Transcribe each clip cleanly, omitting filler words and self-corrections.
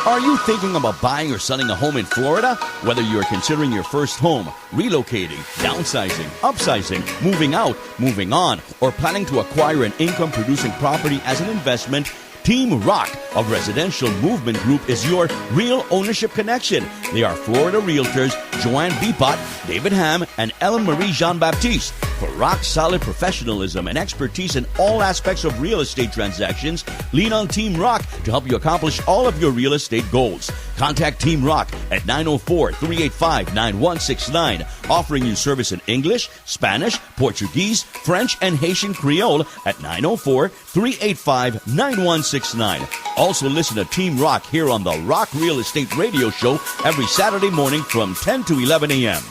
Are you thinking about buying or selling a home in Florida? Whether you're considering your first home, relocating, downsizing, upsizing, moving out, moving on, or planning to acquire an income-producing property as an investment, Team Rock of Residential Movement Group is your real ownership connection. They are Florida realtors Joanne Bipot, David Ham, and Ellen Marie Jean-Baptiste. For rock-solid professionalism and expertise in all aspects of real estate transactions, lean on Team Rock to help you accomplish all of your real estate goals. Contact Team Rock at 904-385-9169, offering you service in English, Spanish, Portuguese, French, and Haitian Creole at 904-385-9169. Also listen to Team Rock here on the Rock Real Estate Radio Show every Saturday morning from 10 to 11 a.m.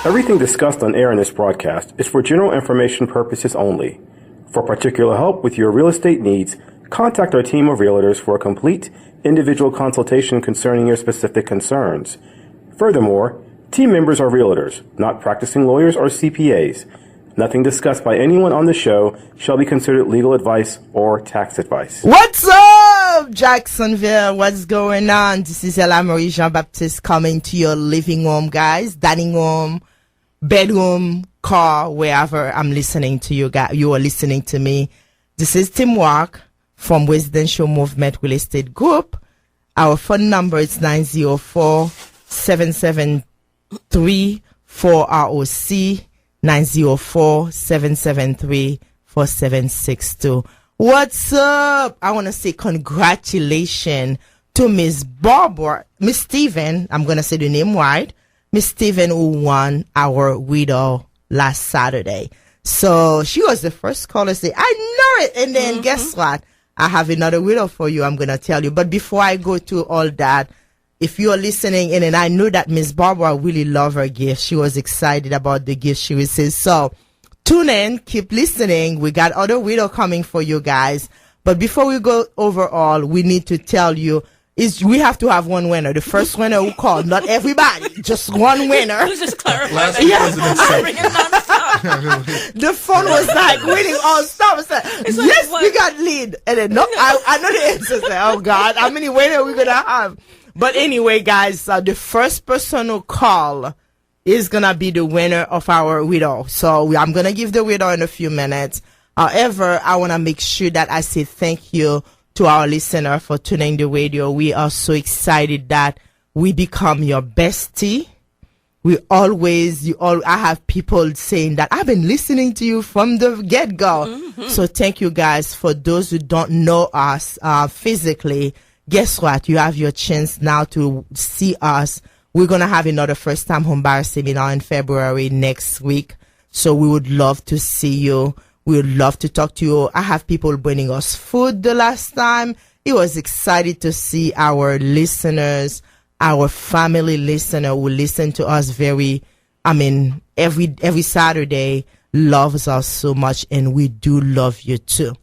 Everything discussed on air in this broadcast is for general information purposes only. For particular help with your real estate needs, contact our team of realtors for a complete individual consultation concerning your specific concerns. Furthermore, team members are realtors, not practicing lawyers or CPAs. Nothing discussed by anyone on the show shall be considered legal advice or tax advice. What's up, Jacksonville? What's going on? This is Ella Marie Jean-Baptiste coming to your living room, guys, dining room, bedroom, car, wherever I'm listening to you guys. You are listening to me. This is Tim Rock from Residential Movement Real Estate Group. Our phone number is 904-773-4ROC. 904-773-4762. What's up? I want to say congratulations to Miss Barbara, Miss Steven. I'm going to say the name right. Miss Steven, who won our widow last Saturday. So she was the first caller to say, I know it. And then guess what? I have another widow for you. I'm going to tell you. But before I go to all that, if you're listening in, and I know that Miss Barbara really loved her gift. She was excited about the gift she received. So tune in, keep listening. We got other widow coming for you guys. But before we go overall, we need to tell you, we have to have one winner. The first winner who called, not everybody, just one winner. Just clarify. Yeah. The phone was like winning all stuff. Yes, we got lead. And then no, I know the answer. Oh God, how many winners are we gonna have? But anyway, guys, the first person who call is going to be the winner of our widow. So I'm going to give the widow in a few minutes. However, I want to make sure that I say thank you to our listener for tuning the radio. We are so excited that we become your bestie. I have people saying that I've been listening to you from the get-go. Mm-hmm. So thank you guys. For those who don't know us physically, guess what? You have your chance now to see us. We're going to have another first-time homebuyer seminar in February next week. So we would love to see you. We would love to talk to you. I have people bringing us food the last time. It was excited to see our listeners, our family listener who listen to us every Saturday loves us so much, and we do love you too.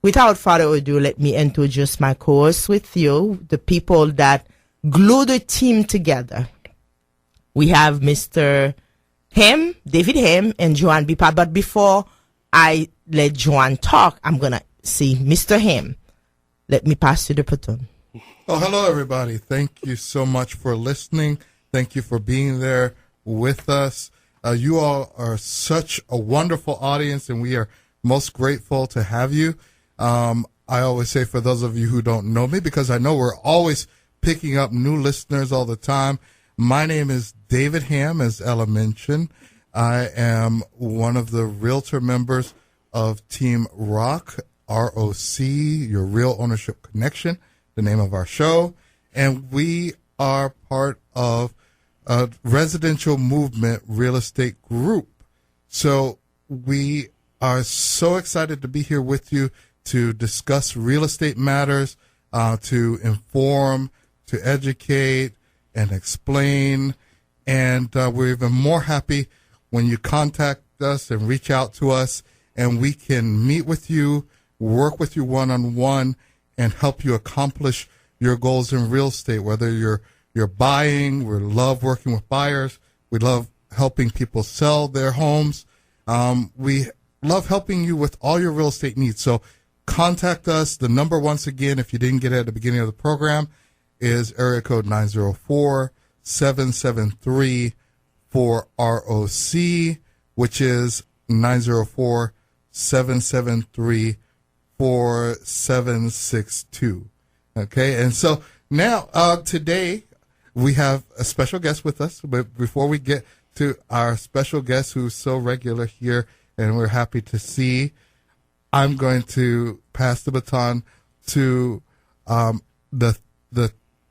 Without further ado, let me introduce my co-hosts with you, the people that glue the team together. We have Mr. Ham, David Ham, and Joanne Bipot. But before I let Joanne talk, I'm going to see Mr. Ham. Let me pass you the baton. Oh, hello, everybody. Thank you so much for listening. Thank you for being there with us. You all are such a wonderful audience, and we are most grateful to have you. I always say, for those of you who don't know me, because I know we're always picking up new listeners all the time, my name is David Ham, as Ella mentioned. I am one of the realtor members of Team Rock, ROC, Your Real Ownership Connection, the name of our show. And we are part of a Residential Movement Real Estate Group. So we are so excited to be here with you to discuss real estate matters, to inform, to educate, and explain. And we're even more happy when you contact us and reach out to us, and we can meet with you, work with you one-on-one, and help you accomplish your goals in real estate, whether you're buying. We love working with buyers. We love helping people sell their homes. We love helping you with all your real estate needs. So contact us. The number, once again, if you didn't get it at the beginning of the program, is area code 904-773-4ROC, which is 904-773-4762. Okay, and so now today we have a special guest with us. But before we get to our special guest, who's so regular here and we're happy to see, I'm going to pass the baton to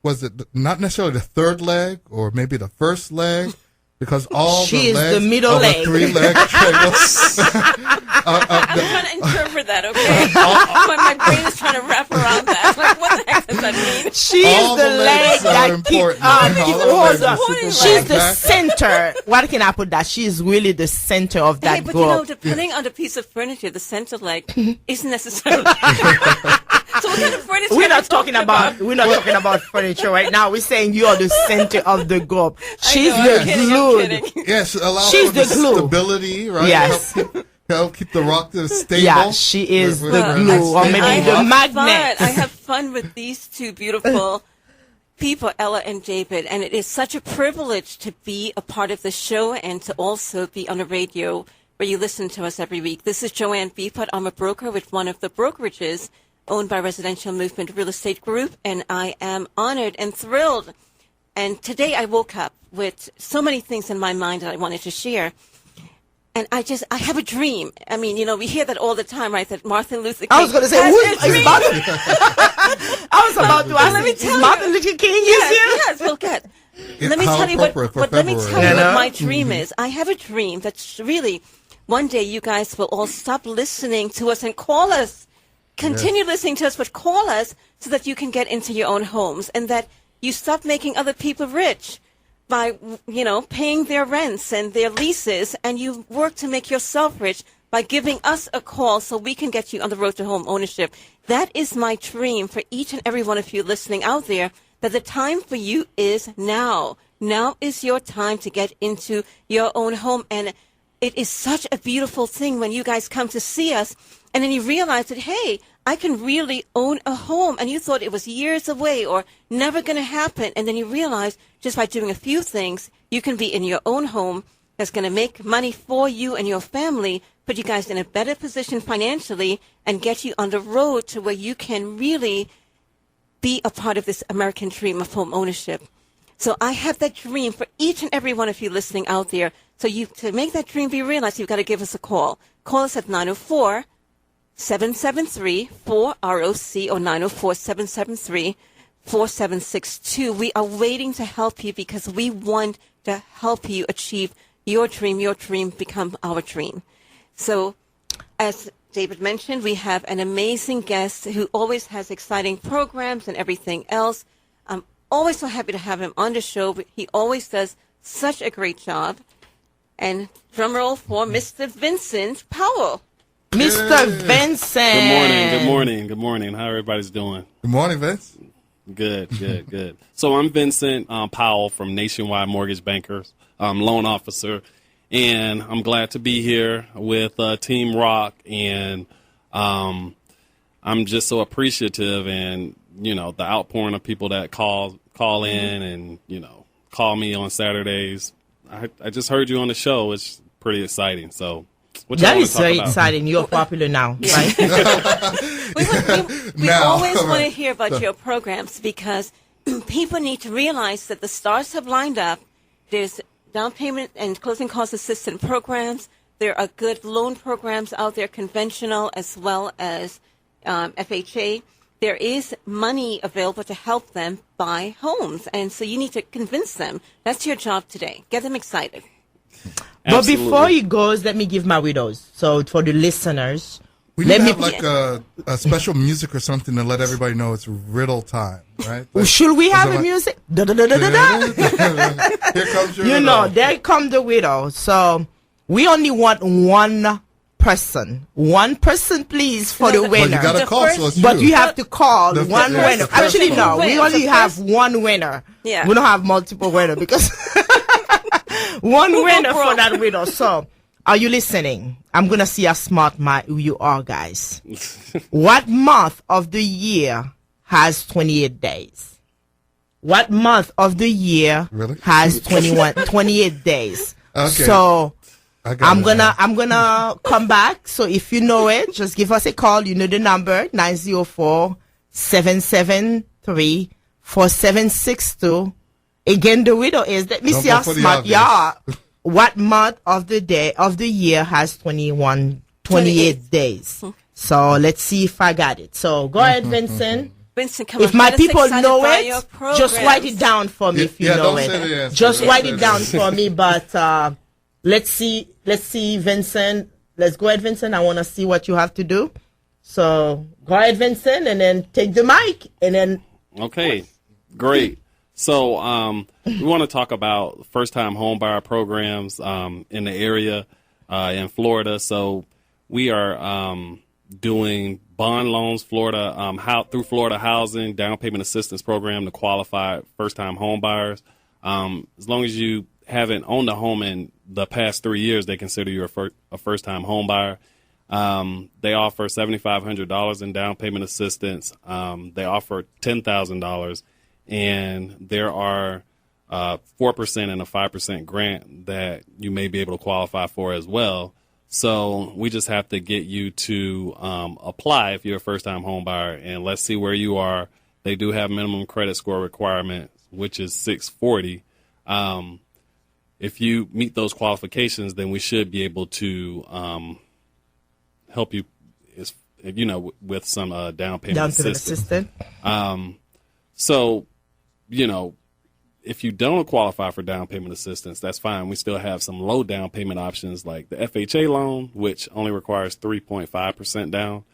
was it not necessarily the third leg or maybe the first leg, because all she the is legs the middle of leg. a three-leg triangle. I'm trying to interpret that, okay? My brain is trying to wrap around that. Like, what the heck does that mean? She All is the the leg legs are that important. keep All the legs are super She's the important. center. What can I put that? She is really the center of that Hey, but group. depending on the piece of furniture, the center leg isn't necessarily. So what kind of furniture? We're are not we talking about talking about furniture right now. We're saying you are the center of the group. She's I know, the I'm kidding, glue. I'm kidding. Yes, allow She's for the the glue. stability, right? Yes. Help keep the rock stable. Yeah, she is With- the with- glue, or maybe I the have magnet. fun. I have fun with these two beautiful people, Ella and David, and it is such a privilege to be a part of the show and to also be on the radio where you listen to us every week. This is Joanne Beeput. I'm a broker with one of the brokerages owned by Residential Movement Real Estate Group, and I am honored and thrilled. And today I woke up with so many things in my mind that I wanted to share. And I have a dream. I mean, we hear that all the time, right? That Martin Luther King I was going to say, has who a is dream. Martin? I was about to ask, let me is tell Martin you. Luther King is Yes, here? yes, well, good. Yeah, Let me how tell you what appropriate for let me February. tell you You know? what my dream is. I have a dream that's really, one day you guys will all stop listening to us and call us. Continue listening to us, but call us so that you can get into your own homes and that you stop making other people rich by, paying their rents and their leases, and you work to make yourself rich by giving us a call so we can get you on the road to home ownership. That is my dream for each and every one of you listening out there, that the time for you is now. Now is your time to get into your own home, and it is such a beautiful thing when you guys come to see us and then you realize that, hey, I can really own a home, and you thought it was years away or never going to happen, and then you realize just by doing a few things, you can be in your own home that's going to make money for you and your family, put you guys in a better position financially, and get you on the road to where you can really be a part of this American dream of home ownership. So I have that dream for each and every one of you listening out there. So to make that dream be realized, you've got to give us a call. Call us at 904-773-4ROC or 904-773-4762. We are waiting to help you because we want to help you achieve your dream become our dream. So as David mentioned, we have an amazing guest who always has exciting programs and everything else. I'm always so happy to have him on the show. He always does such a great job. And drum roll for Mr. Vincent Powell. Mr. Vincent. Good morning. How everybody's doing? Good morning, Vince. Good. So I'm Vincent Powell from Nationwide Mortgage Bankers, loan officer, and I'm glad to be here with Team Rock, and I'm just so appreciative, and the outpouring of people that call in and call me on Saturdays. I just heard you on the show. It's pretty exciting. So what y'all That wanna is talk very about? exciting. You're popular now, right? We Now. always want to hear about your programs because people need to realize that the stars have lined up. There's down payment and closing cost assistance programs. There are good loan programs out there, conventional as well as FHA. There is money available to help them buy homes. And so you need to convince them. That's your job today. Get them excited. But Absolutely. before he goes, let me give my widows. So for the listeners, We let need to me. have like a special music or something to let everybody know it's riddle time, right? Should we have a like- music? Da, da, da, da, da, da. Here comes your You know, riddle. there come the widow. So we only want one person. One person, please, for the But winner. you gotta The call, so first- it's But you. you have to call The one first- winner. the first Actually, one. no, we Win. only The have first- one winner. Yeah. We don't have multiple winners because one winner for broke. that widow. So are you listening? I'm going to see how smart you are, guys. What month of the year has 28 days? What month of the year Really? has 28 days? Okay. So I'm it now. gonna come back. So if you know it, just give us a call. You know the number 904-773-4762. Again, the riddle is, let me Don't see go how for the smart you are. obvious. What month of the year has 28 days? So let's see if I got it. So go ahead, Vincent. Vincent, come If on, my get us people excited know by your it, just write it programs. down for me if you Yeah, know don't say the it. answer. Just Don't write say it the down answer. for me. But let's see, Vincent. Let's go ahead, Vincent. I want to see what you have to do. So go ahead, Vincent, and then take the mic, and then Okay, great. So we want to talk about first-time homebuyer programs in the area in Florida. So we are doing bond loans, Florida through Florida Housing Down Payment Assistance Program to qualified first-time homebuyers. As long as you haven't owned a home in the past 3 years, they consider you a first-time homebuyer. They offer $7,500 in down payment assistance. They offer $10,000, and there are 4% and a 5% grant that you may be able to qualify for as well. So we just have to get you to apply if you're a first-time homebuyer, and let's see where you are. They do have minimum credit score requirements, which is 640. If you meet those qualifications, then we should be able to help you, with some down payment assistance. So, if you don't qualify for down payment assistance, that's fine. We still have some low down payment options like the FHA loan, which only requires 3.5% down.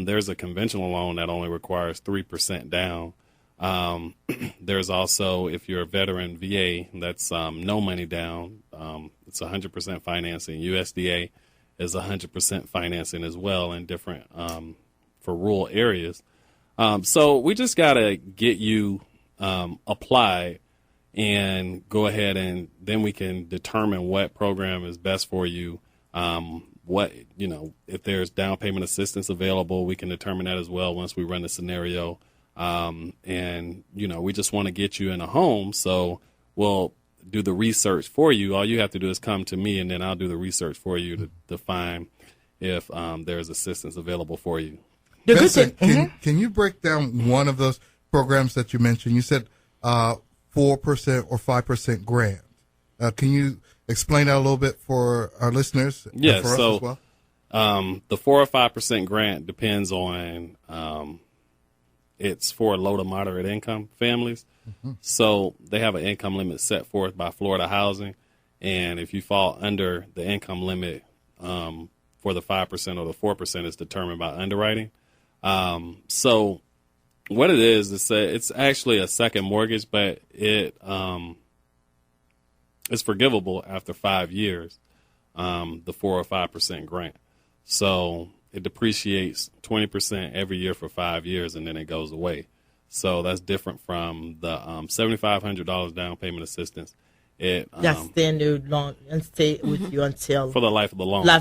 There's a conventional loan that only requires 3% down. There's also, if you're a veteran VA, that's no money down. It's 100% financing. USDA is 100% financing as well in different for rural areas. So we just got to get you applied and go ahead, and then we can determine what program is best for you. If there's down payment assistance available, we can determine that as well once we run the scenario. We just want to get you in a home, so we'll do the research for you. All you have to do is come to me, and then I'll do the research for you to find if there's assistance available for you. Vincent, can you break down one of those programs that you mentioned? You said 4% or 5% grant. Can you explain that a little bit for our listeners? Yes. And for us as well? The 4 or 5% grant depends on it's for low to moderate income families. Mm-hmm. So they have an income limit set forth by Florida Housing, and if you fall under the income limit for the 5% or the 4% is determined by underwriting. So what it is it's actually a second mortgage, but it's forgivable after 5 years, the 4 or 5% grant. So it depreciates 20% every year for 5 years, and then it goes away. So that's different from the $7,500 down payment assistance. That's standard loan and stay with you until for the life of the loan. For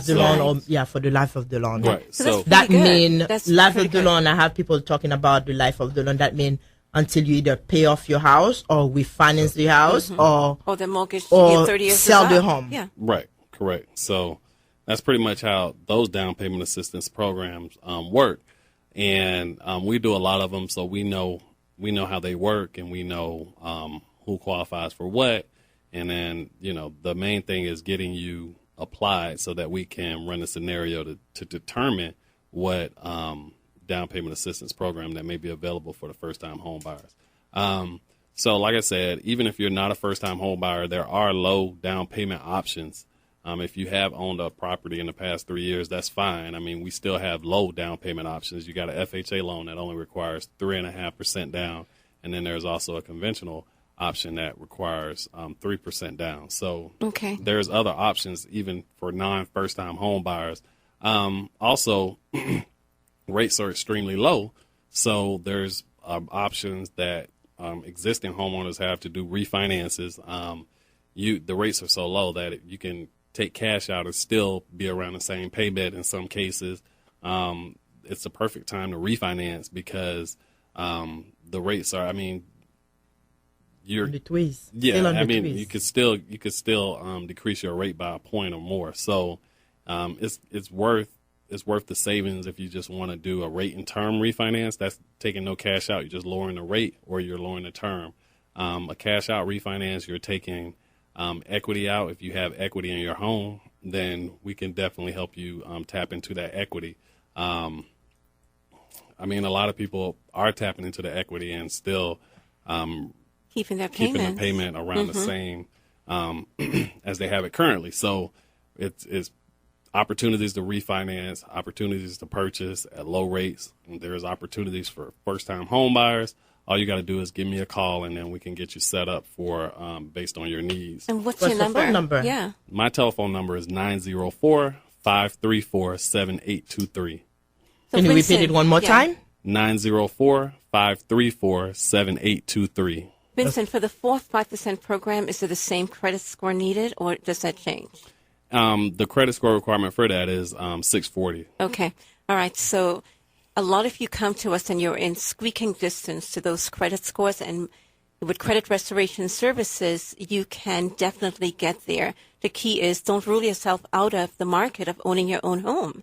the life of the loan. Right. So that mean that's life of the good. loan. I have people talking about the life of the loan. That mean until you either pay off your house or refinance the house or the mortgage or 30 years sell is the up. home. Yeah. Right. Correct. So that's pretty much how those down payment assistance programs work, and we do a lot of them, so we know how they work, and we know who qualifies for what. And then, the main thing is getting you applied so that we can run a scenario to determine what down payment assistance program that may be available for the first-time home buyers. So like I said, even if you're not a first-time home buyer, there are low down payment options. If you have owned a property in the past 3 years, that's fine. I mean, we still have low down payment options. You got an FHA loan that only requires 3.5% down, and then there's also a conventional option that requires 3% down. So there's other options even for non-first-time home buyers. Also, rates are extremely low, so there's options that existing homeowners have to do refinances. The rates are so low that you can take cash out and still be around the same payment in some cases, it's the perfect time to refinance because the rates are, I mean, you're On the twist. yeah, Still on I the mean, twist. you could still decrease your rate by a point or more. So it's worth the savings if you just want to do a rate and term refinance. That's taking no cash out. You're just lowering the rate or you're lowering the term. A cash out refinance, you're taking equity out. If you have equity in your home, then we can definitely help you tap into that equity. I mean, a lot of people are tapping into the equity and still Keeping their keeping the payments. payment around the same as they have it currently. So it's opportunities to refinance, opportunities to purchase at low rates. And there's opportunities for first-time home buyers. All you got to do is give me a call, and then we can get you set up for based on your needs. And what's What's your the phone number? Yeah. My telephone number is 904-534-7823. So Can you repeat Vincent, it one more yeah. time? 904-534-7823. Vincent, for the fourth 5% program, is there the same credit score needed, or does that change? The credit score requirement for that is 640. Okay. All right. So a lot of you come to us and you're in squeaking distance to those credit scores. And with credit restoration services, you can definitely get there. The key is don't rule yourself out of the market of owning your own home.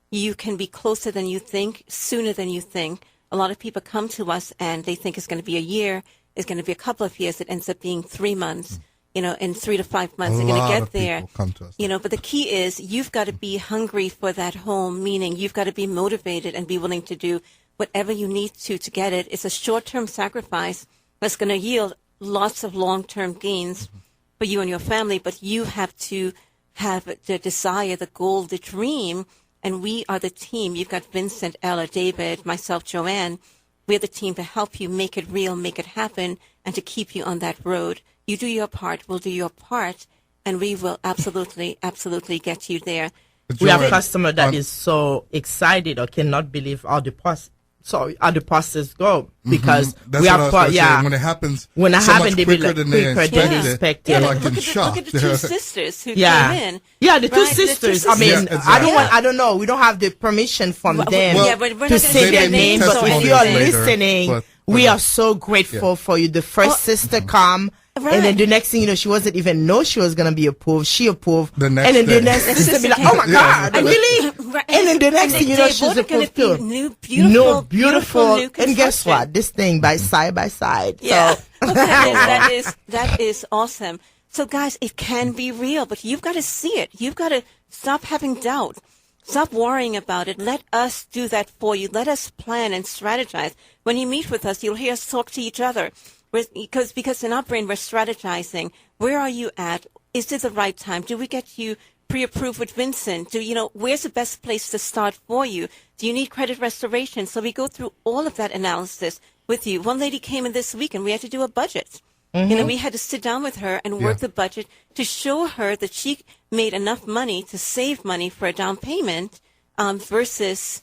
You can be closer than you think, sooner than you think. A lot of people come to us and they think it's going to be a year, it's going to be a couple of years. It ends up being 3 months. You know, in 3 to 5 months, they're going to lot get of there. people come to us. You know, but the key is you've got to be hungry for that home, meaning you've got to be motivated and be willing to do whatever you need to get it. It's a short-term sacrifice that's going to yield lots of long-term gains for you and your family, but you have to have the desire, the goal, the dream, and we are the team. You've got Vincent, Ella, David, myself, Joanne. We're the team to help you make it real, make it happen, and to keep you on that road. You do your part, we'll do your part, and we will absolutely, absolutely get you there. We have a Joanne, customer that is so excited or cannot believe how the process go because That's we what I have was gonna say. yeah. When it happens, When it so happened, much they be quicker like than they quicker than expected. expected. They're Yeah, like in look at shock. the two sisters who Yeah, came in. yeah, the two Right, the two sisters. I mean, Yeah, I exactly. don't want. I don't know. We don't have the permission from Well, them yeah, but we're to not gonna say say their their name. names But or if you are anything. listening, But- we are so grateful for you. The first sister come. Right. And then the next thing you know, she wasn't even know she was gonna be approved. She approved. The next and then day. the next sister be like, "Oh my God, really?" Right. And then the next And thing you they know, both she's are gonna approved be too. new, No, beautiful new And guess construction. what? This thing by side by side. Yeah, So that is awesome. So guys, it can be real, but you've got to see it. You've got to stop having doubt. Stop worrying about it. Let us do that for you. Let us plan and strategize. When you meet with us, you'll hear us talk to each other. Because in our brain, we're strategizing. Where are you at? Is this the right time? Do we get you pre-approved with Vincent? Where's the best place to start for you? Do you need credit restoration? So we go through all of that analysis with you. One lady came in this week and we had to do a budget. We had to sit down with her and work the budget to show her that she made enough money to save money for a down payment versus,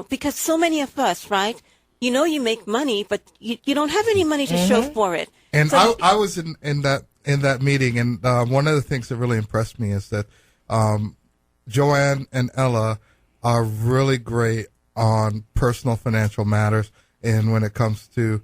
because so many of us, right? You make money, but you don't have any money to show for it. And So I was in that meeting, and one of the things that really impressed me is that Joanne and Ella are really great on personal financial matters, and when it comes to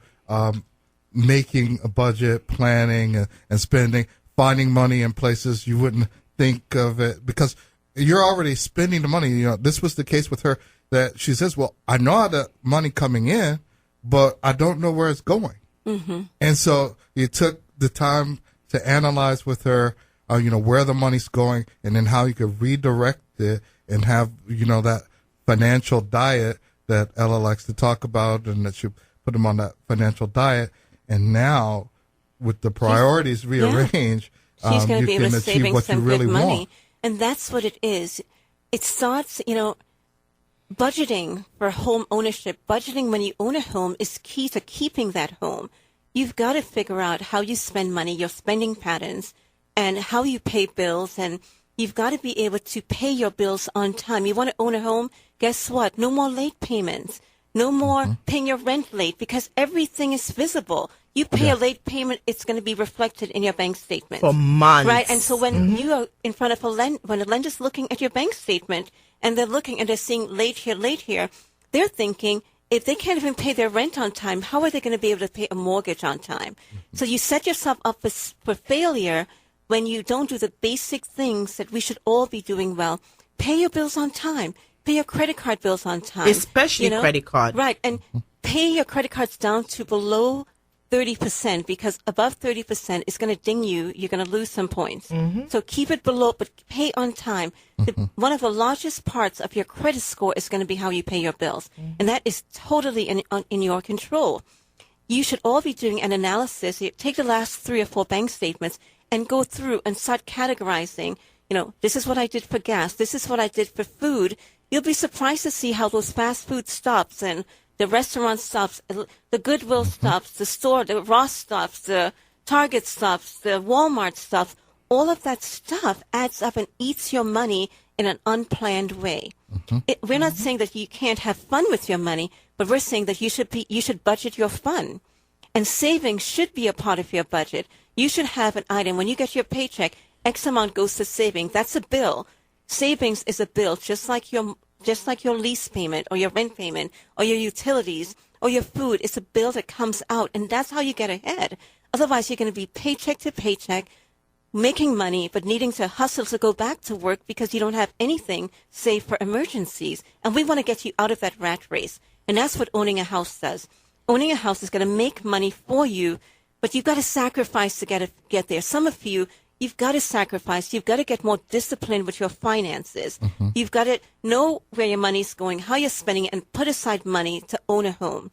making a budget, planning and spending, finding money in places you wouldn't think of it, because you're already spending the money. This was the case with her, that she says, well, I know the money coming in, but I don't know where it's going. Mm-hmm. And so you took the time to analyze with her, where the money's going, and then how you could redirect it and have, that financial diet that Ella likes to talk about, and that you put them on that financial diet. And now, with the priorities rearranged, she's going to you be able can to achieve saving what some you really good money. want. And that's what it is. It starts, budgeting for home ownership, budgeting when you own a home is key to keeping that home. You've got to figure out how you spend money, your spending patterns, and how you pay bills. And you've got to be able to pay your bills on time. You want to own a home? Guess what? No more late payments. No more paying your rent late, because everything is visible. You pay a late payment, it's going to be reflected in your bank statement. For months. Right? And so when you are in front of when a lender's looking at your bank statement and they're looking and they're seeing late here, they're thinking, if they can't even pay their rent on time, how are they going to be able to pay a mortgage on time? So you set yourself up for failure when you don't do the basic things that we should all be doing well. Pay your bills on time. Pay your credit card bills on time. Especially credit card. Right. And pay your credit cards down to below 30%, because above 30% is going to ding you. You're going to lose some points. So keep it below, but pay on time. One of the largest parts of your credit score is going to be how you pay your bills. And that is totally in your control. You should all be doing an analysis. You take the last 3 or 4 bank statements and go through and start categorizing. This is what I did for gas. This is what I did for food. You'll be surprised to see how those fast food stops and the restaurant stops, the Goodwill stops, the store, the Ross stops, the Target stops, the Walmart stops, all of that stuff adds up and eats your money in an unplanned way. We're not saying that you can't have fun with your money, but we're saying that you should budget your fun. And savings should be a part of your budget. You should have an item. When you get your paycheck, X amount goes to saving. That's a bill. Savings is a bill, just like your lease payment or your rent payment or your utilities or your food. It's a bill that comes out, and that's how you get ahead. Otherwise, you're going to be paycheck to paycheck, making money, but needing to hustle to go back to work because you don't have anything saved for emergencies. And we want to get you out of that rat race. And that's what owning a house does. Owning a house is going to make money for you, but you've got to sacrifice to get there. Some of you, you've got to sacrifice. You've got to get more disciplined with your finances. You've got to know where your money's going, how you're spending it, and put aside money to own a home.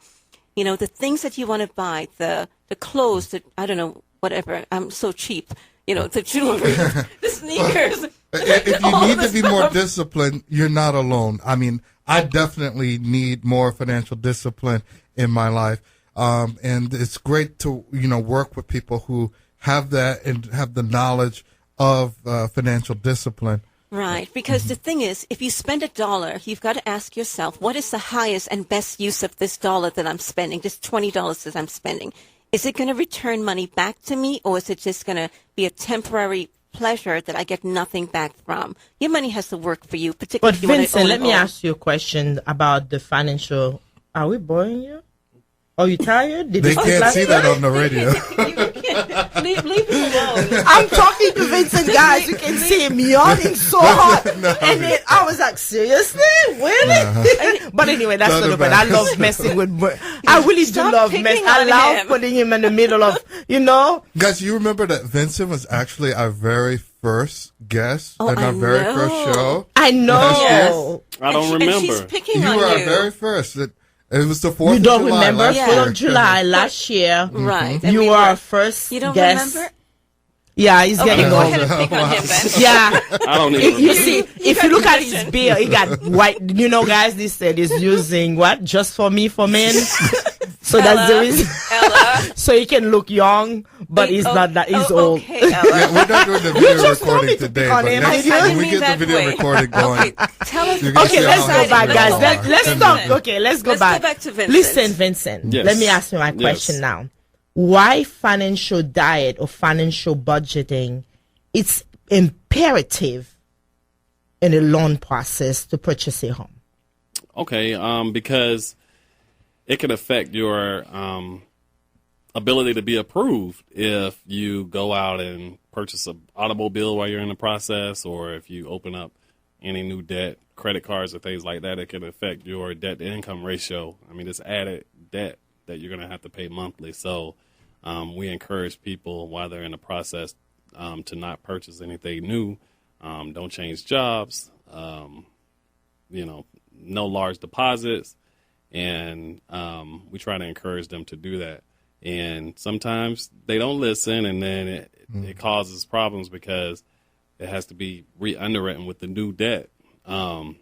The things that you want to buy, the clothes, I don't know, whatever. I'm so cheap. The jewelry, the sneakers. If you need to be more disciplined, you're not alone. I mean, I definitely need more financial discipline in my life. And it's great to, work with people who have that and have the knowledge of financial discipline. Right, because the thing is, if you spend $1, you've got to ask yourself, what is the highest and best use of this dollar that I'm spending, this $20 that I'm spending? Is it going to return money back to me, or is it just going to be a temporary pleasure that I get nothing back from? Your money has to work for you, particularly But if you want to Vincent, own let a me home. ask you a question about the financial. Are we boring you? Are you tired? Did They you sleep can't last see night? that on the radio. Leave it alone. I'm talking to Vincent, guys. You can see him yawning so hard. And then I was like, seriously? Really? But anyway, that's not the point. I love messing with. I really Stop do love picking messing. I on love him. putting him in the middle of, Guys, you remember that Vincent was actually our very first guest Oh, on our I very know. first show. I know. I don't And she's remember. picking You on were our you. very first. It was the 4th You of don't July remember? last 4th year. of July last year. Right. And You we were our first You don't guest. remember? Yeah, he's Okay, getting go old. ahead and pick on him then. Yeah. I don't even You remember. see, if you look at his beard, he got white. Guys, this said he's using what? Just for me, for men. So that's the reason. Ella. So he can look young, but he's not that. He's old. Okay, Ella. Yeah, we're not doing the video just told me recording to today, pick on but him. next I time didn't we mean get the that video way. recording going. Okay, tell us. You can Okay, see let's how go back, excited guys. you are. Let's Vincent. talk. Okay, let's go Let's back. go back to Vincent. Listen, Vincent. Yes. Let me ask you my question Yes. now. Why financial diet or financial budgeting? It's imperative in a loan process to purchase a home. Okay, because it can affect your ability to be approved if you go out and purchase an automobile while you're in the process, or if you open up any new debt, credit cards or things like that. It can affect your debt to income ratio. I mean, it's added debt that you're going to have to pay monthly. So we encourage people while they're in the process to not purchase anything new. Don't change jobs. No large deposits. And we try to encourage them to do that. And sometimes they don't listen, and then it causes problems because it has to be re-underwritten with the new debt. And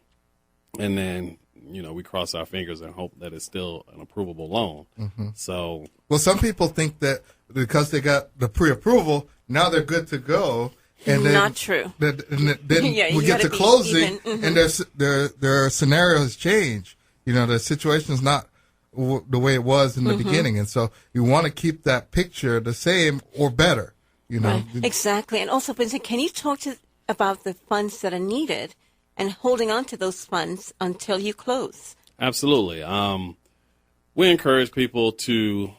then, we cross our fingers and hope that it's still an approvable loan. So, Well, some people think that because they got the pre-approval, now they're good to go. And then, Not true. Then Yeah, you we get gotta to be closing, even. and their scenario has changed. The situation is not the way it was in the beginning. And so you want to keep that picture the same or better, you know. Right. Exactly. And also, Vincent, can you talk about the funds that are needed and holding on to those funds until you close? Absolutely. We encourage people to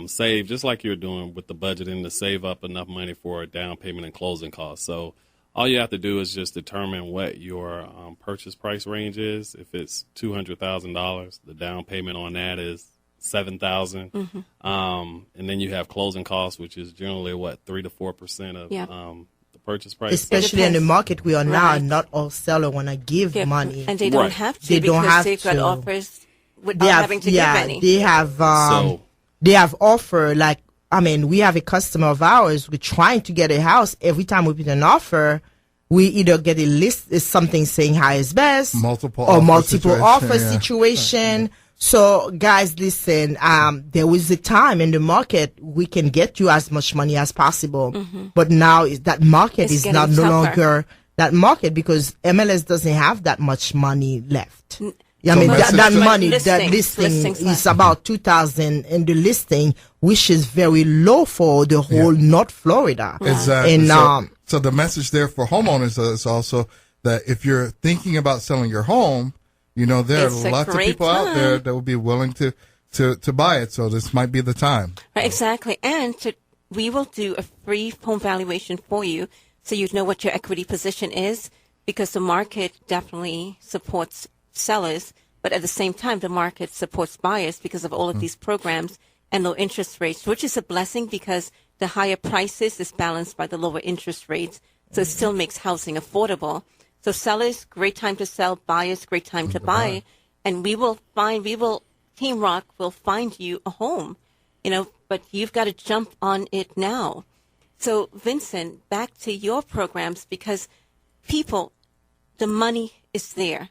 save, just like you're doing with the budgeting, to save up enough money for a down payment and closing costs. So all you have to do is just determine what your purchase price range is. If it's $200,000, the down payment on that is $7,000, and then you have closing costs, which is generally 3 to 4% of the purchase price. Especially in the market we are now, not all sellers want to give money. And they don't have to, They don't because have they've got to. offers without having to give any. They have offer, like, I mean, we have a customer of ours. We're trying to get a house. Every time we put an offer, we either get a list, is something saying highest best, multiple offer situation. So, guys, listen. There was a time in the market we can get you as much money as possible, but now that market is no longer that market, because MLS doesn't have that much money left. I mean, that money, that listing is about $2,000 in the listing, which is very low for the whole North Florida. Exactly. And, so the message there for homeowners is also that if you're thinking about selling your home, you know, there are lots of people out there that will be willing to buy it. So this might be the time. Right, exactly. And we will do a free home valuation for you, so you know what your equity position is, because the market definitely supports sellers, but at the same time, the market supports buyers because of all of these programs and low interest rates, which is a blessing because the higher prices is balanced by the lower interest rates. So it still makes housing affordable. So sellers, great time to sell. Buyers, great time to buy. And Team Rock will find you a home, you know, but you've got to jump on it now. So Vincent, back to your programs, because people, the money is there.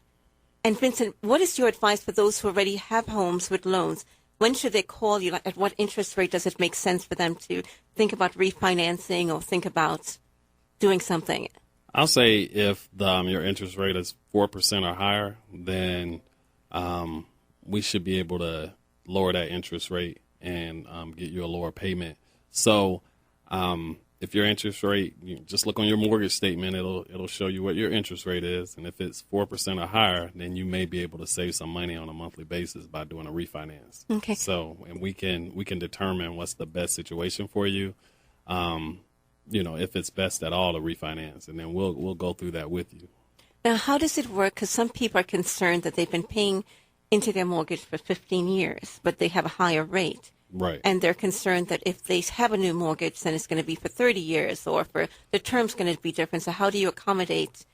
And Vincent, what is your advice for those who already have homes with loans? When should they call you? At what interest rate does it make sense for them to think about refinancing or think about doing something? I'll say if your interest rate is 4% or higher, then we should be able to lower that interest rate and get you a lower payment. So if your interest rate, you just look on your mortgage statement, it'll show you what your interest rate is. And if it's 4% or higher, then you may be able to save some money on a monthly basis by doing a refinance. Okay. So, and we can determine what's the best situation for you. You know, if it's best at all to refinance, and then we'll go through that with you. Now, how does it work? Because some people are concerned that they've been paying into their mortgage for 15 years, but they have a higher rate. Right. And they're concerned that if they have a new mortgage, then it's going to be for 30 years, or for the term's going to be different. So how do you accommodate?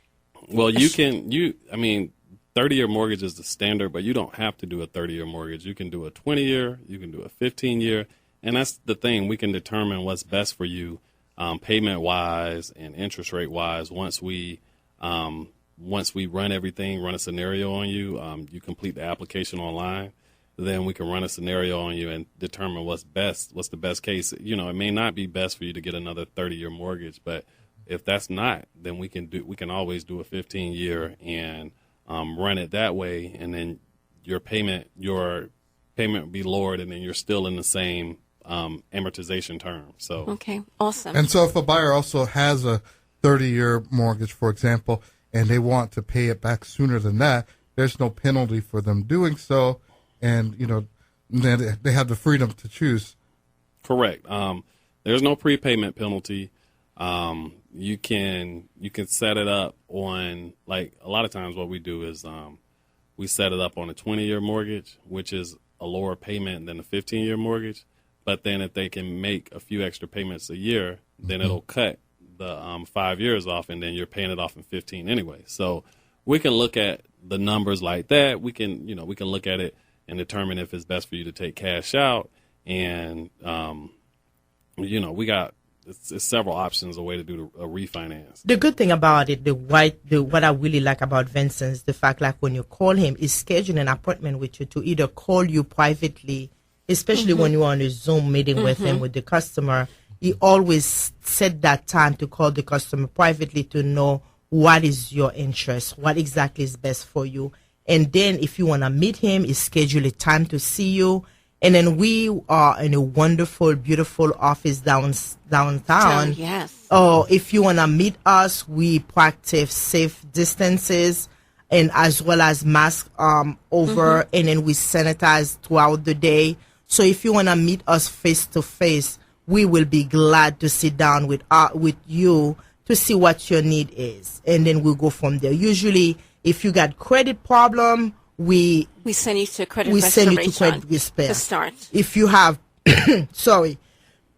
Well, I mean, 30-year mortgage is the standard, but you don't have to do a 30-year mortgage. You can do a 20-year, you can do a 15-year, and that's the thing. We can determine what's best for you, payment-wise and interest rate-wise. Once we run everything, run a scenario on you, you complete the application online. Then we can run a scenario on you and determine what's the best case. You know, it may not be best for you to get another 30-year mortgage, but if that's not, then we can always do a 15-year and run it that way, and then your payment will be lowered, and then you're still in the same amortization term. So okay, awesome. And so if a buyer also has a 30-year mortgage, for example, and they want to pay it back sooner than that, there's no penalty for them doing so. And, you know, they have the freedom to choose. Correct. There's no prepayment penalty. You can set it up on, like, a lot of times what we do is we set it up on a 20-year mortgage, which is a lower payment than a 15-year mortgage. But then if they can make a few extra payments a year, then it'll cut the 5 years off, and then you're paying it off in 15 anyway. So we can look at the numbers like that. We can look at it and determine if it's best for you to take cash out. And, we got it's several options, a way to do a refinance. The good thing about it, what I really like about Vincent is the fact, like, when you call him, is schedule an appointment with you to either call you privately, especially when you're on a Zoom meeting with him, with the customer. He always set that time to call the customer privately to know what is your interest, what exactly is best for you. And then if you want to meet him, he schedule a time to see you. And then we are in a wonderful, beautiful office downtown. Yes. Oh, if you want to meet us, we practice safe distances and as well as mask over, and then we sanitize throughout the day. So if you want to meet us face to face, we will be glad to sit down with you to see what your need is, and then we'll go from there. Usually, if you got credit problem, we send you to credit we send you to restoration credit repair. to start. If you have, sorry,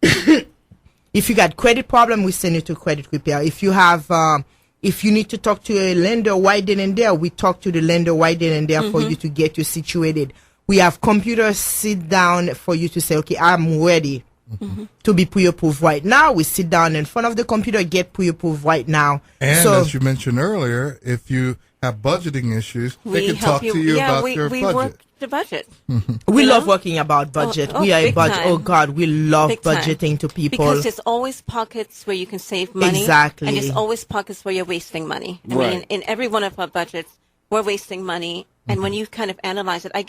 if you got credit problem, we send you to credit repair. If you have, if you need to talk to a lender right then and there, we talk to the lender right then and there for you to get you situated. We have computers sit down for you to say, okay, I'm ready to be pre-approved right now. We sit down in front of the computer, get pre-approved right now. And so, as you mentioned earlier, if you have budgeting issues, they We can help talk to you about your we budget. work the budget. we you love know? working about budget. Oh, we are a big budget. time. Oh God, we love Big time. budgeting to people. Because there's always pockets where you can save money. Exactly. And there's always pockets where you're wasting money. I Right. mean, in every one of our budgets, we're wasting money. And when you kind of analyze it, I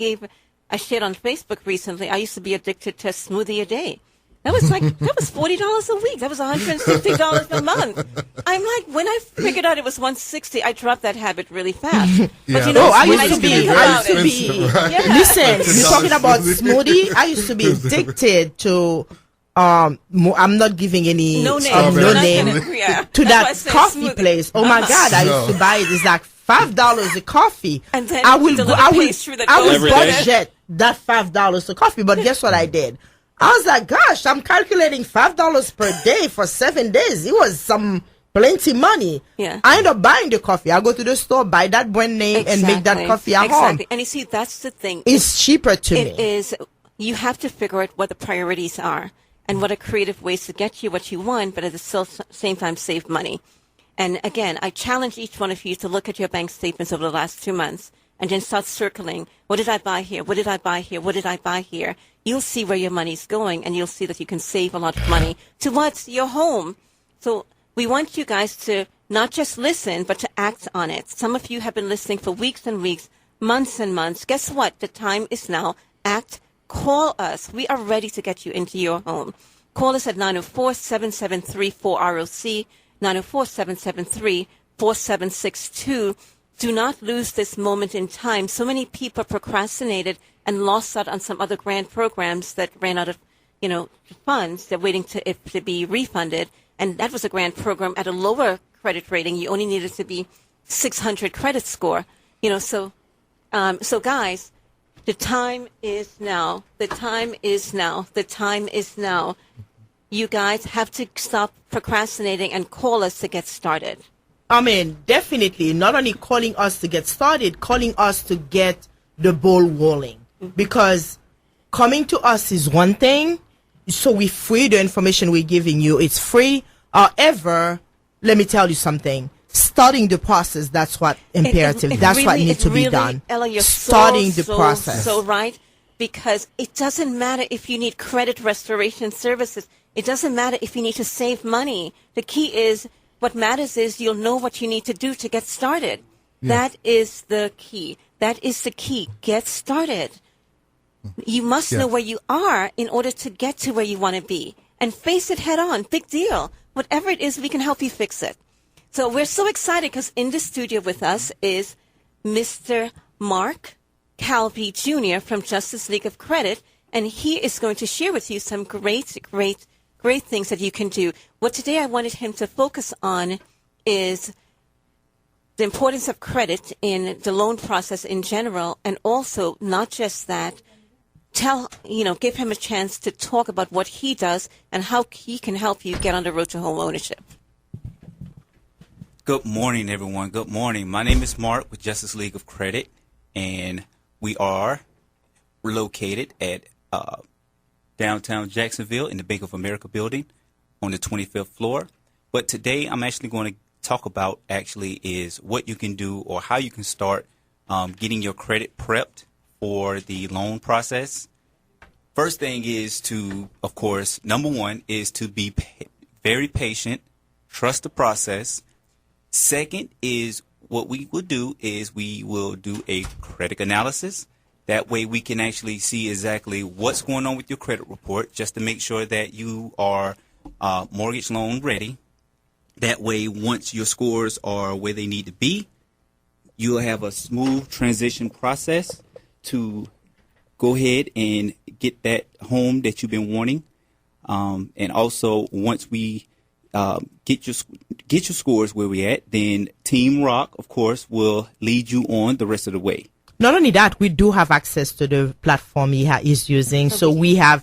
shared on Facebook recently, I used to be addicted to a smoothie a day. That was $40 a week. That was $160 a month. I'm like, when I figured out it was $160, I dropped that habit really fast. Yeah. But you know, Oh, I when used to think be. about I used to it- be. Right? Yeah. Listen, you're talking about smoothie. smoothie. I used to be addicted to. I'm not giving any No name. no We're not name gonna- yeah. to That's why I that said coffee smoothie. place. Oh my God, I No. used to buy it. It's like $5 a coffee. And then I will the go, little I will pastry that I goes will Every day? budget that $5 a coffee. But guess what I did? I was like, gosh, I'm calculating $5 per day for 7 days. It was plenty money. Yeah. I end up buying the coffee. I go to the store, buy that brand name, and make that coffee at home. And you see, that's the thing. It's cheaper to It me. is, you have to figure out what the priorities are and what are creative ways to get you what you want, but at the same time save money. And again, I challenge each one of you to look at your bank statements over the last 2 months and then start circling. What did I buy here? What did I buy here? What did I buy here? You'll see where your money's going, and you'll see that you can save a lot of money towards your home. So we want you guys to not just listen, but to act on it. Some of you have been listening for weeks and weeks, months and months. Guess what? The time is now. Act. Call us. We are ready to get you into your home. Call us at 904-773-4ROC, 904-773-4762. Do not lose this moment in time. So many people procrastinated and lost out on some other grant programs that ran out of, funds. They're waiting to be refunded. And that was a grant program at a lower credit rating. You only needed to be 600 credit score. So guys, the time is now. The time is now. The time is now. You guys have to stop procrastinating and call us to get started. I mean, definitely not only calling us to get started, calling us to get the ball rolling. Because coming to us is one thing. So we free the information we're giving you. It's free. However, let me tell you something. Starting the process, that's what imperative. That's what needs to be done. Ella, you're Starting the process. So right. Because it doesn't matter if you need credit restoration services. It doesn't matter if you need to save money. The key is, what matters is you'll know what you need to do to get started. Yeah. That is the key. That is the key. Get started. You must know where you are in order to get to where you want to be. And face it head on. Big deal. Whatever it is, we can help you fix it. So we're so excited because in the studio with us is Mr. Mark Calvi Jr. from Justice League of Credit. And he is going to share with you some great things that you can do. What today I wanted him to focus on is the importance of credit in the loan process in general, and also not just that, give him a chance to talk about what he does and how he can help you get on the road to home ownership. Good morning, everyone. Good morning. My name is Mark with Justice League of Credit, and we are located at downtown Jacksonville in the Bank of America building on the 25th floor. But today I'm actually going to talk about is what you can do or how you can start getting your credit prepped for the loan process. First thing is to, of course, number one is to be very patient, trust the process. Second is what we will do is we will do a credit analysis. That way we can actually see exactly what's going on with your credit report, just to make sure that you are mortgage loan ready. That way, once your scores are where they need to be, you'll have a smooth transition process to go ahead and get that home that you've been wanting. And also, once we get your scores where we're at, then Team Rock, of course, will lead you on the rest of the way. Not only that, we do have access to the platform he is using. So we are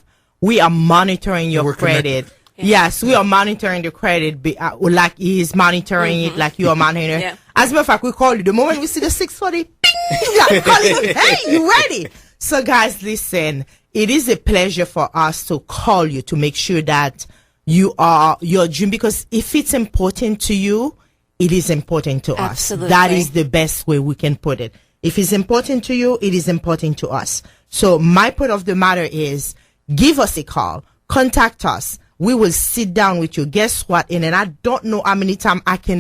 monitoring your credit. Yes, we are monitoring the credit, like he's monitoring it, like you are monitoring it. Yeah. As a matter of fact, we call you. The moment we see the 640, ping, calling, hey, you ready? So guys, listen, it is a pleasure for us to call you to make sure that you are your dream, because if it's important to you, it is important to Absolutely. us. That is the best way we can put it. If it's important to you, it is important to us. So my point of the matter is, give us a call, contact us. We will sit down with you. Guess what? And then I don't know how many times I can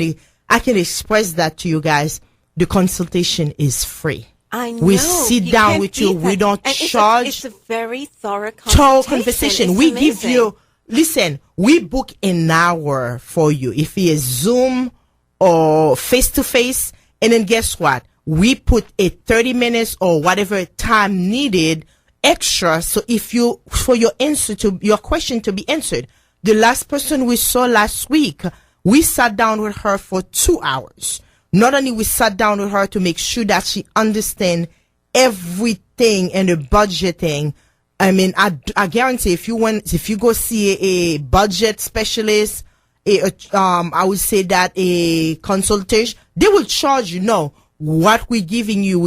express that to you guys. The consultation is free. I know. We sit down can't with you. beat We that. don't And charge. It's a very thorough Conversation. It's We amazing. give you, listen, we book an hour for you. If it is Zoom or face to face, and then guess what? We put a 30 minutes or whatever time needed extra. So if for your your question to be answered, the last person we saw last week, we sat down with her for 2 hours. Not only we sat down with her to make sure that she understand everything and the budgeting. I mean, I guarantee if you go see a budget specialist, I would say that a consultation, they will charge you. No, what we're giving you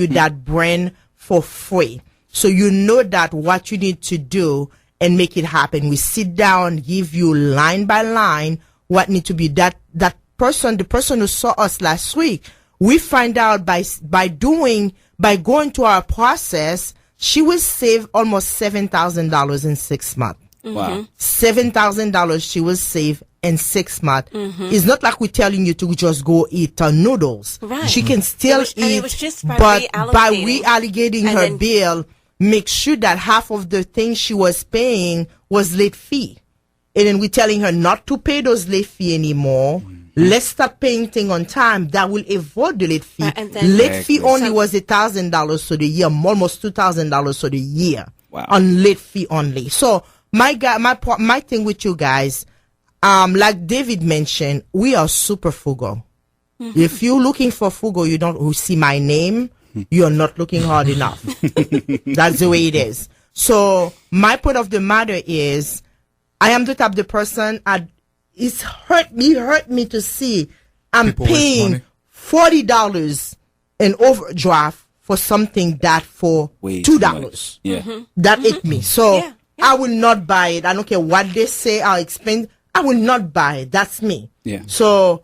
that brand for free. So you know that what you need to do and make it happen. We sit down, give you line by line what need to be. That person, the person who saw us last week, we find out by going to our process, she will save almost $7,000 in 6 months. Wow. $7,000 she will save in 6 months. It's not like we're telling you to just go eat noodles. Right. She can still And eat, it was just by but by reallocating. reallocating And her then- bill, make sure that half of the thing she was paying was late fee. And then we're telling her not to pay those late fee anymore. Let's start paying things on time. That will avoid the late fee. And then- Late fee Exactly. only So- was $1,000 for the year, almost $2,000 for the year. Wow. On late fee only. So my thing with you guys, like David mentioned, we are super frugal. If you're looking for frugal, you see my name, you're not looking hard enough. That's the way it is. So my point of the matter is, I am the type of person, it hurt me to see I'm People waste paying money. $40 in overdraft for something that for Way too $2. much. Yeah. That hit me. So Yeah, I will not buy it. I don't care what they say are expensive. I will not buy it. That's me. Yeah. So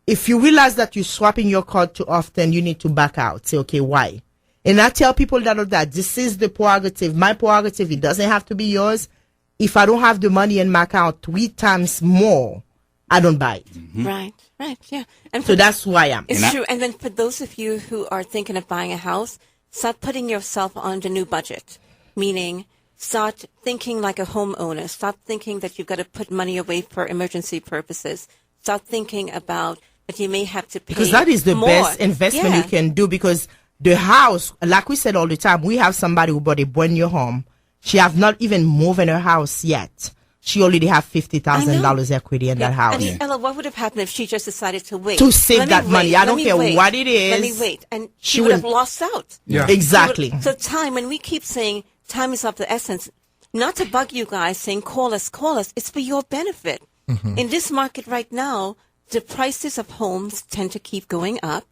if you realize that you're swapping your card too often, you need to back out. Say, okay, why? And I tell people that this is the prerogative. My prerogative. It doesn't have to be yours. If I don't have the money in my account 3 times more, I don't buy it. Right, yeah. And So that's who I am. it's And true. And then for those of you who are thinking of buying a house, start putting yourself on the new budget. Meaning, start thinking like a homeowner. Stop thinking that you've got to put money away for emergency purposes. Start thinking about that you may have to pay Because that is the more. best investment Yeah. you can do, because the house, like we said all the time, we have somebody who bought a brand new home. She have not even moved in her house yet. She already have $50,000 equity in that house. And Ella, what would have happened if she just decided to wait? To save Let me that money. wait. I Let don't me care wait. what it Let me is. wait. And She she would will- have lost out. Yeah. Exactly. So time, when we keep saying time is of the essence, not to bug you guys saying call us, it's for your benefit. In this market right now, the prices of homes tend to keep going up,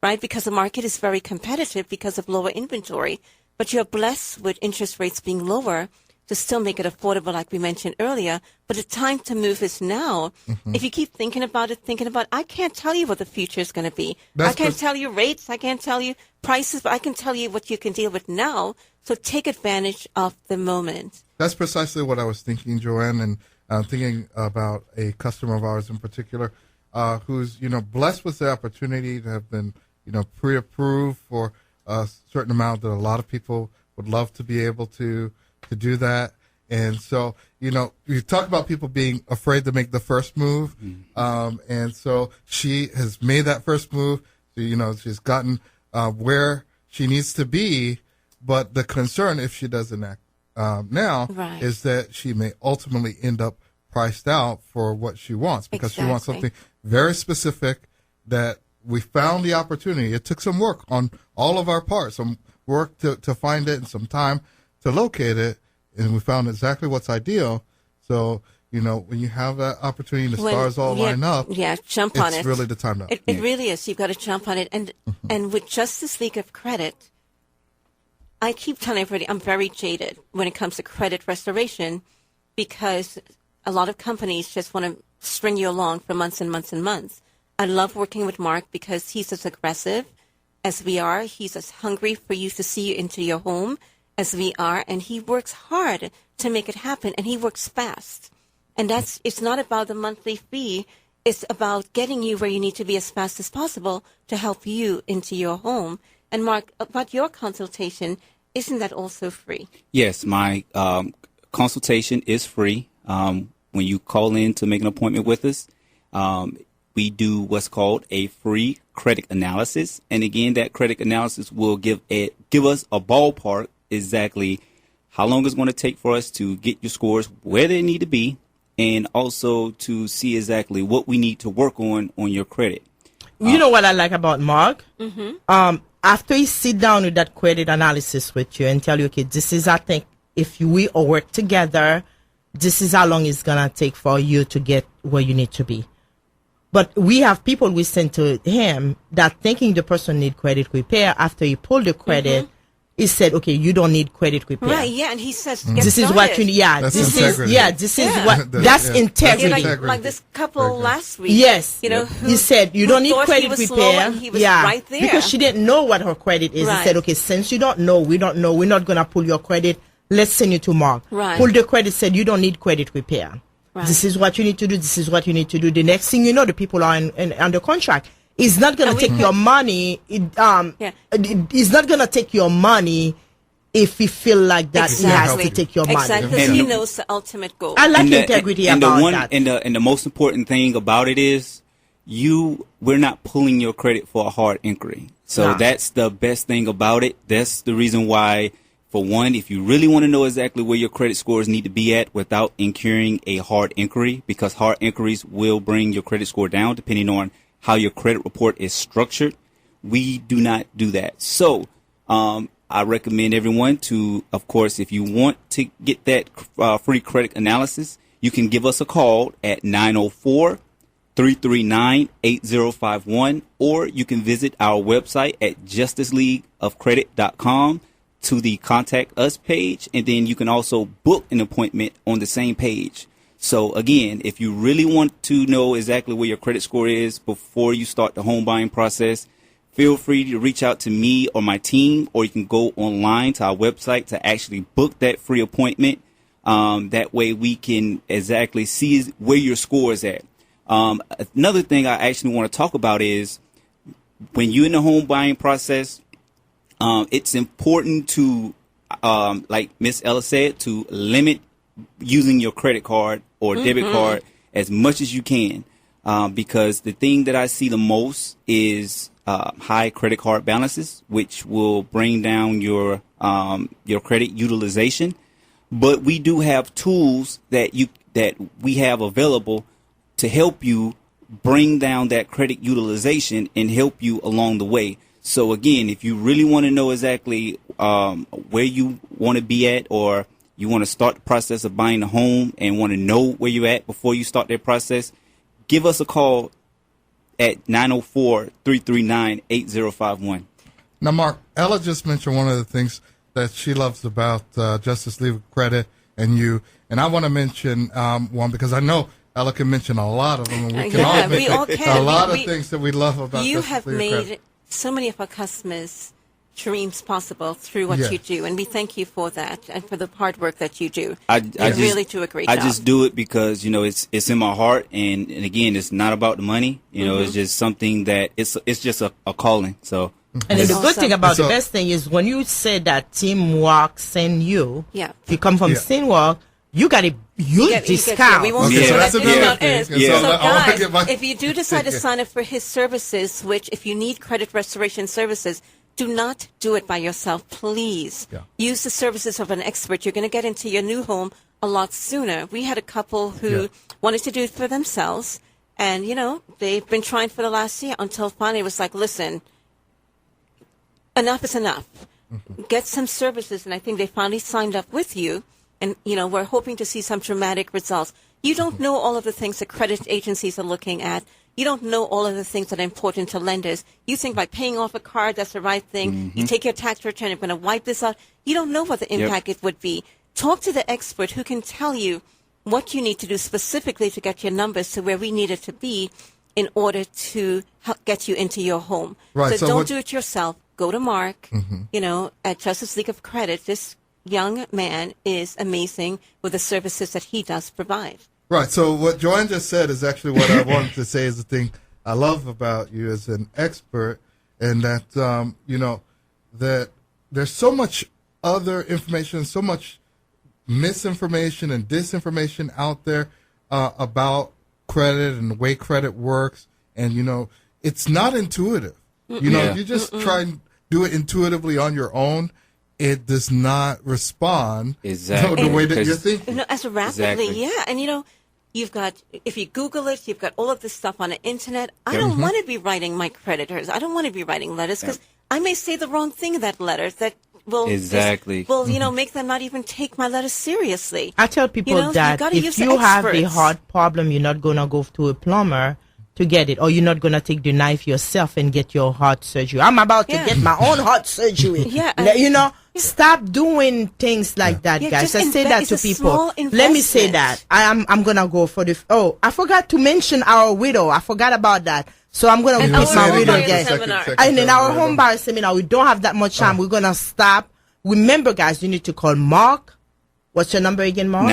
right? Because the market is very competitive because of lower inventory. But you're blessed with interest rates being lower to still make it affordable, like we mentioned earlier. But the time to move is now. If you keep thinking about it, I can't tell you what the future is going to be. That's I can't pres- tell you rates. I can't tell you prices, but I can tell you what you can deal with now. So take advantage of the moment. That's precisely what I was thinking, Joanne, and thinking about a customer of ours in particular. who's, blessed with the opportunity to have been, pre-approved for a certain amount that a lot of people would love to be able to do that. And so, you talk about people being afraid to make the first move. And so she has made that first move. So, she's gotten where she needs to be. But the concern, if she doesn't act now, is that she may ultimately end up priced out for what she wants, because she wants something very specific that we found the opportunity. It took some work on all of our parts, some work to find it and some time to locate it, and we found exactly what's ideal. So, when you have that opportunity, the stars all line up. Yeah, jump on it. It's really the time now. It really is. You've got to jump on it. And with Justice League of Credit, I keep telling everybody I'm very jaded when it comes to credit restoration, because a lot of companies just want to string you along for months and months and months. I love working with Mark because he's as aggressive as we are. He's as hungry for you to see you into your home as we are. And he works hard to make it happen. And he works fast. And it's not about the monthly fee. It's about getting you where you need to be as fast as possible to help you into your home. And Mark, about your consultation, isn't that also free? Yes, my consultation is free. When you call in to make an appointment with us, we do what's called a free credit analysis. And again, that credit analysis will give us a ballpark exactly how long it's going to take for us to get your scores where they need to be, and also to see exactly what we need to work on your credit. You know what I like about Mark? After he sit down with that credit analysis with you and tell you, okay, this is, I think, if we all work together, this is how long it's going to take for you to get where you need to be. But we have people we send to him that thinking the person need credit repair. After he pulled the credit, he said, okay, you don't need credit repair. Right, yeah, and he says, this is what you need. Yeah, That's this integrity. is what, that's integrity. Like this couple last week. Yes. Who, he said, you don't need thought credit he was slow repair. and he was right there. Because she didn't know what her credit is. Right. He said, okay, since you don't know, we don't know, we're not going to pull your credit. Let's send you to Mark. Right. Pull the credit, said, you don't need credit repair. Right. This is what you need to do. This is what you need to do. The next thing you know, the people are under contract. He's not going to take your money. He's not going to take your money if he feel like that he has to take your money. Exactly, because he knows the ultimate goal. I like integrity about that. And the most important thing about it is we're not pulling your credit for a hard inquiry. So that's the best thing about it. That's the reason why, for one, if you really want to know exactly where your credit scores need to be at without incurring a hard inquiry, because hard inquiries will bring your credit score down depending on how your credit report is structured, we do not do that. So I recommend everyone to, of course, if you want to get that free credit analysis, you can give us a call at 904-339-8051, or you can visit our website at justiceleagueofcredit.com to the Contact Us page, and then you can also book an appointment on the same page. So again, if you really want to know exactly where your credit score is before you start the home buying process, feel free to reach out to me or my team, or you can go online to our website to actually book that free appointment. That way we can exactly see where your score is at. Another thing I actually want to talk about is when you're in the home buying process, it's important to, like Miss Ella said, to limit using your credit card or debit card as much as you can, because the thing that I see the most is high credit card balances, which will bring down your credit utilization. But we do have tools that we have available to help you bring down that credit utilization and help you along the way. So again, if you really want to know exactly where you want to be at, or you want to start the process of buying a home and want to know where you're at before you start that process, give us a call at 904-339-8051. Now, Mark, Ella just mentioned one of the things that she loves about Justice League of Credit and you, and I want to mention one because I know Ella can mention a lot of them, and we can all mention a lot of things that we love about you Justice have League of made Credit. so many of our customers dreams possible through what Yes. you do. And we thank you for that and for the hard work that you do. I You just really do a great I job. just do it because it's in my heart, and again, it's not about the money. It's just something that it's just a calling. So And then the good Awesome. thing about So- the best thing is when you say that Teamwork send you, Yeah. if you come from Yeah. Teamwork, you got a huge discount. we won't Okay, say so what that's that another discount thing. is. And Yeah. So I wanna guys, get my- if you do decide to sign up for his services, which if you need credit restoration services, do not do it by yourself, please. Yeah. Use the services of an expert. You're going to get into your new home a lot sooner. We had a couple who Yeah. wanted to do it for themselves, and they've been trying for the last year until finally it was like, listen, enough is enough. Get some services, and I think they finally signed up with you. And we're hoping to see some dramatic results. You don't know all of the things that credit agencies are looking at. You don't know all of the things that are important to lenders. You think by paying off a card, that's the right thing. You take your tax return, you're going to wipe this out. You don't know what the impact it would be. Talk to the expert who can tell you what you need to do specifically to get your numbers to where we need it to be in order to help get you into your home. Right, so don't what- do it yourself. Go to Mark, at Justice League of Credit. This young man is amazing with the services that he does provide. Right. So what Joanne just said is actually what I wanted to say is the thing I love about you as an expert, and that that there's so much other information, so much misinformation and disinformation out there about credit and the way credit works, and it's not intuitive. You just try and do it intuitively on your own. It does not respond Exactly. the way that you're Because- thinking. As rapidly, Exactly. yeah. And you've got, if you Google it, you've got all of this stuff on the internet. I don't want to be writing my creditors. I don't want to be writing letters because I may say the wrong thing in that letter that will Exactly. make them not even take my letter seriously. I tell people You that gotta use if the you have a experts. heart problem, you're not going to go to a plumber to get it, or you're not going to take the knife yourself and get your heart surgery. I'm about to Yeah. get my own heart surgery. Yeah, Stop doing things like that, Yeah, guys. just I say that it's to a people. small Let me say investment. that. I'm going to go for the, I forgot to mention our widow. I forgot about that. So I'm going to And put our my home widow buyer again. seminar. And in our home buyer seminar, we don't have that much time. We're going to stop. Remember, guys, you need to call Mark. What's your number again, Mark?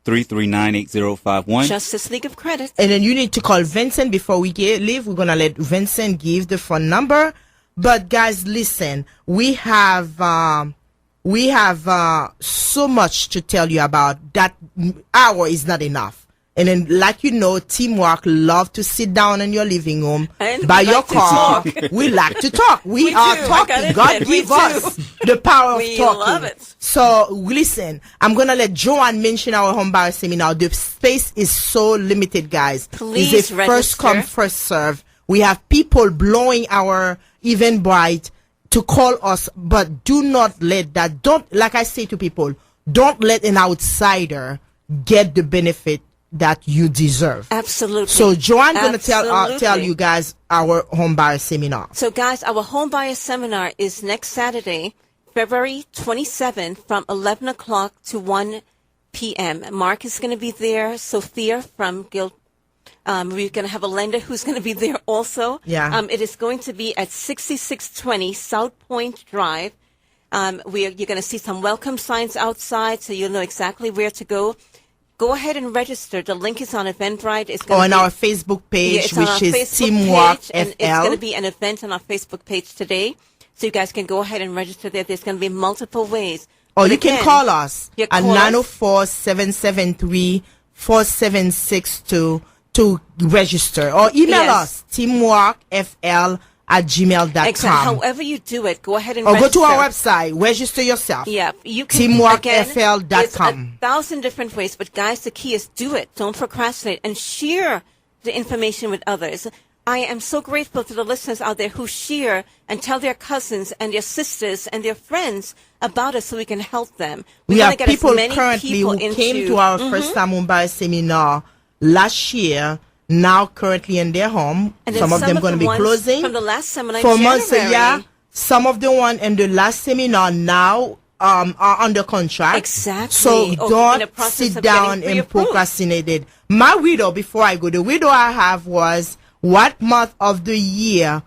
904-339-8051. Justice League of Credit. And then you need to call Vincent before we leave. We're going to let Vincent give the phone number. But guys, listen, we have so much to tell you about. That hour is not enough. And then, Teamwork love to sit down in your living room And by we your like to car. talk. We like to talk. We We are do. I talking. gotta God admit, we give us do. the power We of talking. love it. So listen, I'm gonna let Joanne mention our home buyer seminar. The space is so limited, guys. Please It's a first register. come, first serve. We have people blowing our Eventbrite to call us, but do not let that. Like I say to people, don't let an outsider get the benefit that you deserve. Absolutely. So Joanne gonna tell Absolutely. you guys our home buyer seminar. So, guys, our home buyer seminar is next Saturday, February 27th, from 11 o'clock to 1 p.m. Mark is going to be there. Sophia from Guild. We're going to have a lender who's going to be there also. Yeah. It is going to be at 6620 South Point Drive. You're going to see some welcome signs outside, so you'll know exactly where to go. Go ahead and register. The link is on Eventbrite. It's going Or on our Facebook page, it's on our which is Facebook Teamwork page, and FL. it's going to be an event on our Facebook page today. So you guys can go ahead and register there. There's going to be multiple ways. Or But you can again, call us you at call us. 904-773-4762 to register. Or email Yes. us, teamworkfl@gmail.com. Exactly. However you do it, go ahead and Or register. go to our website, register yourself. Yeah, you can. Teamworkfl.com. There's 1,000 different ways, but guys, the key is do it. Don't procrastinate and share the information with others. I am so grateful to the listeners out there who share and tell their cousins and their sisters and their friends about us so we can help them. We wanna have get as people many currently people who came into- to our first time Mumbai seminar last year, now currently in their home. And then Some of them going to be ones closing. from the last seminar For in months, January. yeah. Some of the one in the last seminar now are under contract. Exactly. So Or in the don't process sit of down getting and pre-approved. procrastinate it. My widow, before I go, the widow I have was what month of the year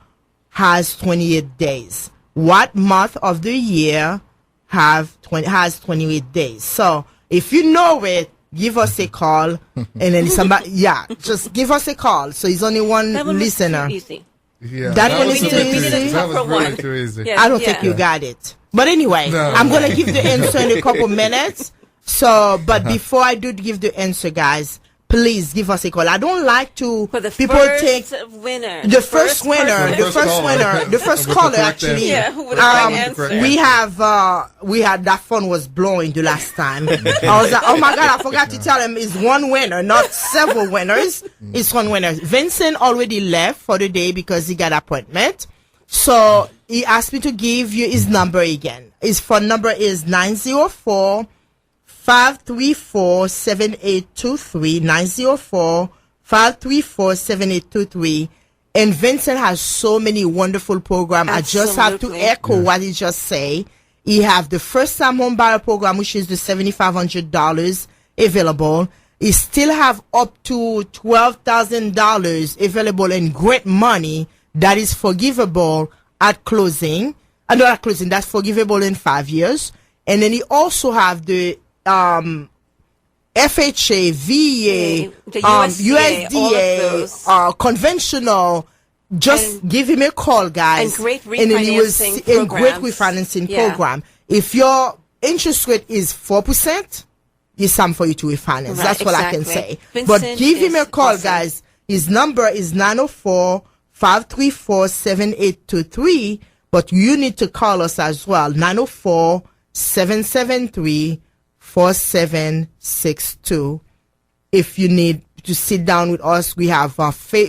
has 28 days? what month of the year has 28 days. So if you know it, give us a call, and then somebody, just give us a call. So it's only one That one was listener. too easy. Yeah, That one was is a too bit easy. That was Tougher really one. too easy. Yeah. I don't think you got it. But anyway, No. I'm going to give the answer in a couple minutes. So, but before I do give the answer, guys, please give us a call. I don't like to, For the people first think, winner. the first winner, person. the first winner, the first With the caller correct actually. Yeah, who would have answer. answer. We had that phone was blowing the last time. I was like, oh my God, I forgot to tell him it's one winner, not several winners. It's one winner. Vincent already left for the day because he got appointment. So he asked me to give you his number again. His phone number is 904-534-7823, 904-534-7823. And Vincent has so many wonderful programs. I just have to Absolutely. echo what he just say. He have the first time home buyer program, which is the $7,500 available. He still have up to $12,000 available in great money that is forgivable at closing. Not at closing, that's forgivable in 5 years. And then he also have the FHA, VA, the USDA, all of USDA, conventional. Just give him a call, guys. And great then he will refinancing see- and great programs. refinancing Yeah. program. If your interest rate is 4%, it's time for you to refinance. Right, That's what I can exactly. say. Vincent But give him a is call, awesome. guys. His number is 904-534-7823. But you need to call us as well. 904-773-4762. If you need to sit down with us, we have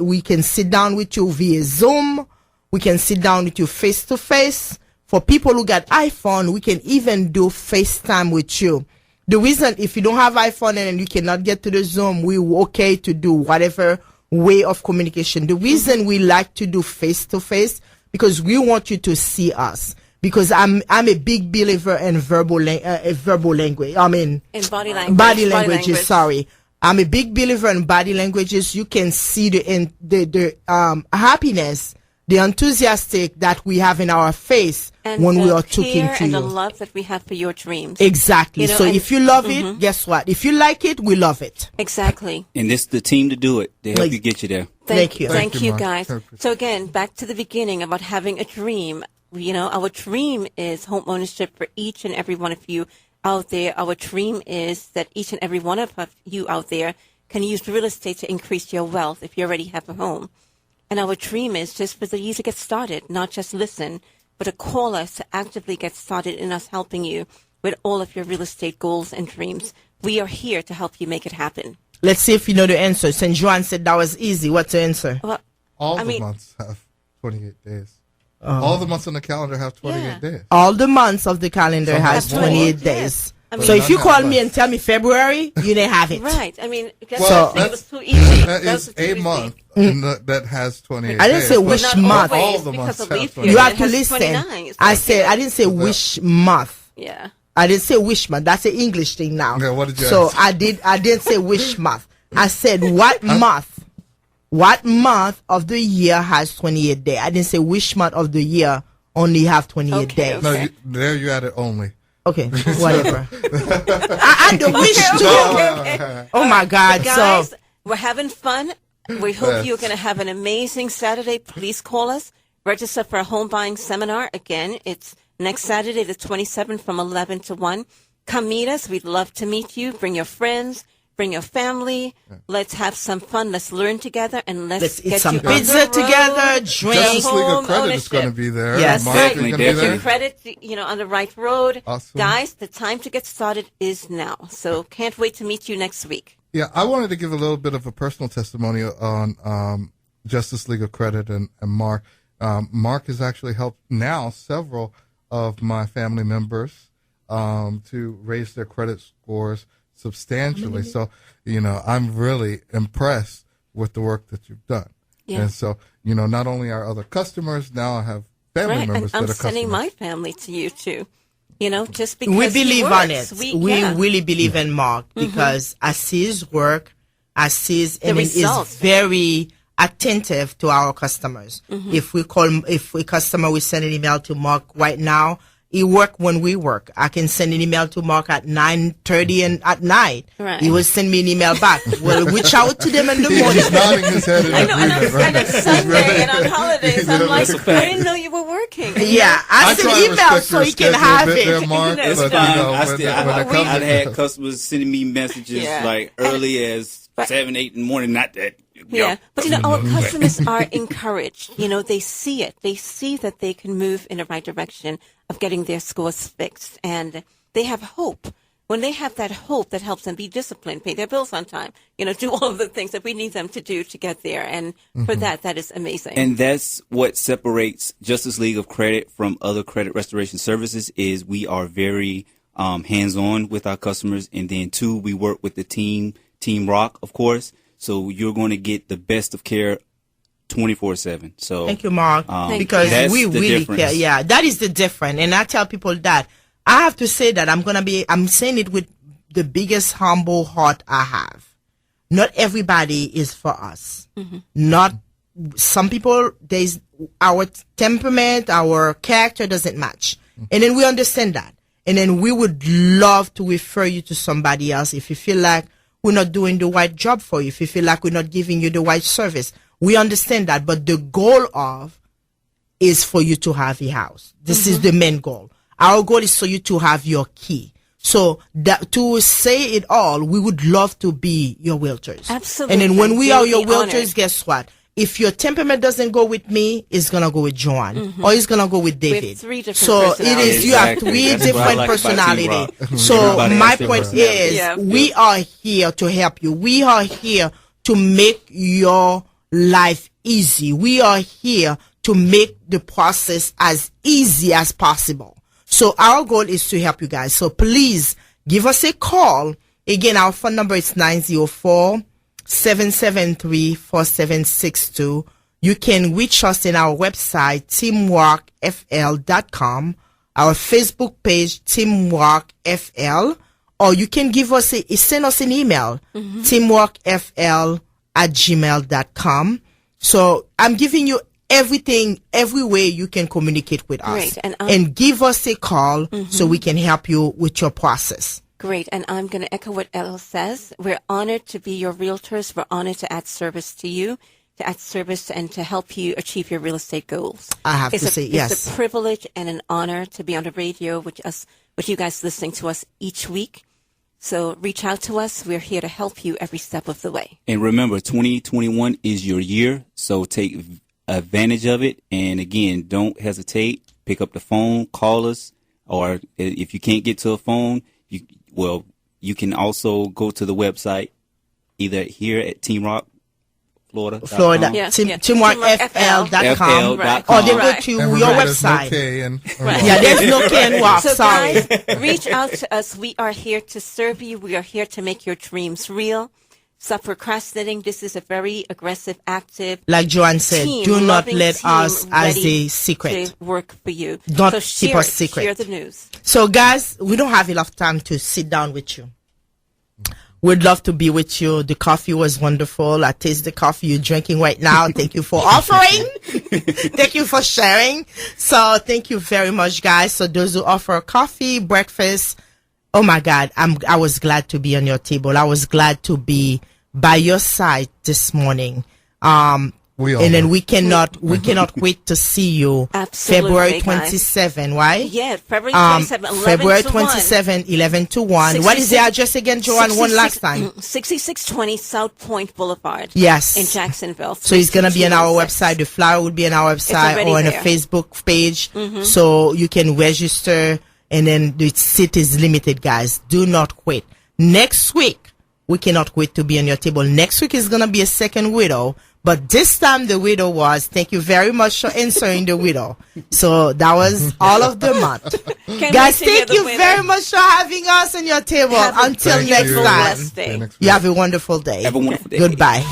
we can sit down with you via Zoom. We can sit down with you face to face. For people who got iPhone, we can even do FaceTime with you. The reason, if you don't have iPhone and you cannot get to the Zoom, we're okay to do whatever way of communication. The reason we like to do face to face, because we want you to see us. Because I'm a big believer in verbal language. I mean, In body language. body languages. Sorry, I'm a big believer in body languages. You can see the happiness, the enthusiastic that we have in our face And when we the are talking care to and you. the love that we have for your dreams. Exactly. You know, So and- if you love it, guess what? If you like it, we love it. Exactly. And this is the team to do it. They help Like- you get you there. Thank you. Thank Thank you, you, Mark. guys. Perfect. So again, back to the beginning about having a dream. You know, our dream is home ownership for each and every one of you out there. Our dream is that each and every one of you out there can use real estate to increase your wealth if you already have a home. And our dream is just for you to get started, not just listen, but to call us to actively get started in us helping you with all of your real estate goals and dreams. We are here to help you make it happen. Let's see if you know the answer. St. Joan said that was easy. What's the answer? Well, All I the mean- months have 28 days. All the months on the calendar have 28 Yeah. days. All the months of the calendar Some has have 28 more. days. Yes. I mean- So if you But call not me that and tell me February, you didn't have it. right. I mean, that's Well, the thing. It was that's- too easy. That was is too a easy. month that has 28 I didn't days. say but which Not month. always, all the because months of have leap 28 You year. have It to has listen. 29. It's I like, said, I didn't say which month. Yeah. I didn't say which month. That's an English thing now. Yeah, what did you So ask? I didn't say which month. I said what month. What month of the year has 28 days? I didn't say which month of the year only have 28 Okay, days. No, okay. there you added only. Okay, whatever. I don't wish to. Oh my God! Guys, So we're having fun. We hope you're going to have an amazing Saturday. Please call us. Register for a home buying seminar. Again, it's next Saturday, the 27th from 11 to 1. Come meet us. We'd love to meet you. Bring your friends. Bring your family. Let's have some fun. Let's learn together and let's get eat some you on the pizza road. together, drink. Justice League home of Credit is ownership. going to be there. Yes. Mark Right. is going to Get be Your there. credit, on the right road. Awesome. Guys, the time to get started is now. So can't wait to meet you next week. Yeah, I wanted to give a little bit of a personal testimony on Justice League of Credit and Mark. Mark has actually helped now several of my family members to raise their credit scores substantially. So, I'm really impressed with the work that you've done. Yeah. And so, not only our other customers, now I have family Right, and members I'm that are sending customers. my family to you too. Just because We he believe on it. works. We yeah. really believe in Mark because I see his work. I see his, and it is results. very attentive to our customers. If a customer, we send an email to Mark right now. He work when we work. I can send an email to Mark at 9:30 and at night. Right. He will send me an email back. We'll reach out to them in the morning. He's nodding his head in I know, and agreement, right? it's Sunday and on holidays. I'm like, I didn't know you were working. Yeah, I send try to email respect so your he can schedule a have bit there, it. Mark, It's but, fine. you know, I when still, it comes I've to- had customers sending me messages Yeah. like early as But- 7, 8 in the morning. Not that. Yeah, but our customers are encouraged. They see it. They see that they can move in the right direction of getting their scores fixed, and they have hope. When they have that hope, that helps them be disciplined, pay their bills on time, do all of the things that we need them to do to get there. And for that is amazing. And that's what separates Justice League of Credit from other credit restoration services is we are very hands-on with our customers. And then 2, we work with the Team Rock, of course. So you're going to get the best of care 24/7. So Thank you, Mark, because that's we the really difference. care. Yeah, that is the difference. And I tell people that I have to say that I'm saying it with the biggest humble heart I have. Not everybody is for us. Not some people, there's our temperament, our character doesn't match. And then we understand that. And then we would love to refer you to somebody else if you feel like we're not doing the right job for you, if you feel like we're not giving you the right service. We understand that, but the goal is for you to have a house. This is the main goal. Our goal is for you to have your key. So that to say it all, we would love to be your realtors. Absolutely. And then when we are your We'll be realtors, honored. guess what? If your temperament doesn't go with me, it's gonna go with Joanne, or it's gonna go with David. 3 different So it is. You have Exactly. 3 That's what I different like about Team personality. Rock. So Everybody my has their point personality. is, Yeah. we are here to help you. We are here to make your life easy. We are here to make the process as easy as possible. So our goal is to help you guys. So please give us a call. Again, our phone number is 904-773-4762. You can reach us in our website, teamworkfl.com, our Facebook page, teamworkfl, or you can send us an email, teamworkfl@gmail.com. So I'm giving you everything, every way you can communicate with us. Great. And give us a call so we can help you with your process. Great. And I'm going to echo what Elle says. We're honored to be your realtors. We're honored to add service to you, to add service and to help you achieve your real estate goals. I have to say, yes. It's a privilege and an honor to be on the radio with you guys listening to us each week. So reach out to us. We're here to help you every step of the way. And remember, 2021 is your year, so take advantage of it. And again, don't hesitate. Pick up the phone, call us, or if you can't get to a phone, you can also go to the website, either here at Team Rock, Florida. Yes, teamworkfl.com, Right. or they go Right. to And your remember, there's no website. K and- Yeah, there's no K and walk. So Sorry. guys, reach out to us. We are here to serve you. We are here to make your dreams real. Stop procrastinating. This is a very aggressive, active Like Joanne said, team, do not loving let team us as ready a secret. to work for you. Don't so keep share us it. secret. Share the news. So, guys, we don't have enough time to sit down with you. We'd love to be with you. The coffee was wonderful. I taste the coffee you're drinking right now. Thank you for offering. Thank you for sharing. So, thank you very much, guys. So, those who offer coffee, breakfast, oh my God, I was glad to be on your table. I was glad to be by your side this morning. We all And then were. we cannot wait to see you Absolutely, February guys. 27, right? Yeah, February 27, 11 February to 1. 27, 11 to 1. What is the 66 address again, Joanne? One last time. 6620 South Point Boulevard. Yes. In Jacksonville. So it's going to be on our 32216. website. The flyer will be on our website already or on a there. Facebook page. So you can register, and then the seat is limited, guys. Do not quit. Next week, we cannot wait to be on your table. Next week is going to be a second widow. But this time the widow was, thank you very much for answering the widow. So that was all of the month. Can't Guys, wait to hear thank the you winner. very much for having us on your table. Have a Until Thank next you. time. blessed day. See next You week. have a wonderful day. Have a wonderful day. Goodbye.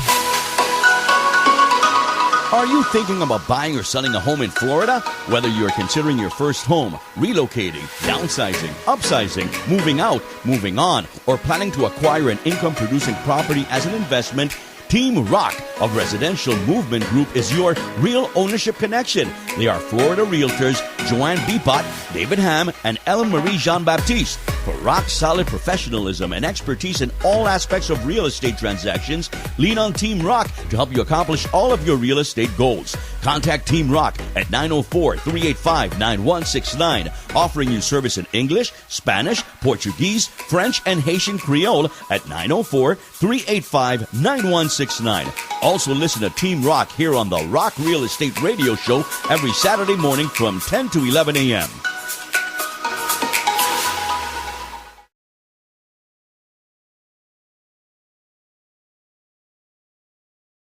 Are you thinking about buying or selling a home in Florida? Whether you're considering your first home, relocating, downsizing, upsizing, moving out, moving on, or planning to acquire an income-producing property as an investment, Team Rock of Residential Movement Group is your real ownership connection. They are Florida realtors Joanne Bipot, David Ham, and Ellen Marie Jean-Baptiste. For rock-solid professionalism and expertise in all aspects of real estate transactions, lean on Team Rock to help you accomplish all of your real estate goals. Contact Team Rock at 904-385-9169, offering you service in English, Spanish, Portuguese, French, and Haitian Creole at 904-385-9169. Also listen to Team Rock here on the Rock Real Estate Radio Show every Saturday morning from 10 to 11 a.m.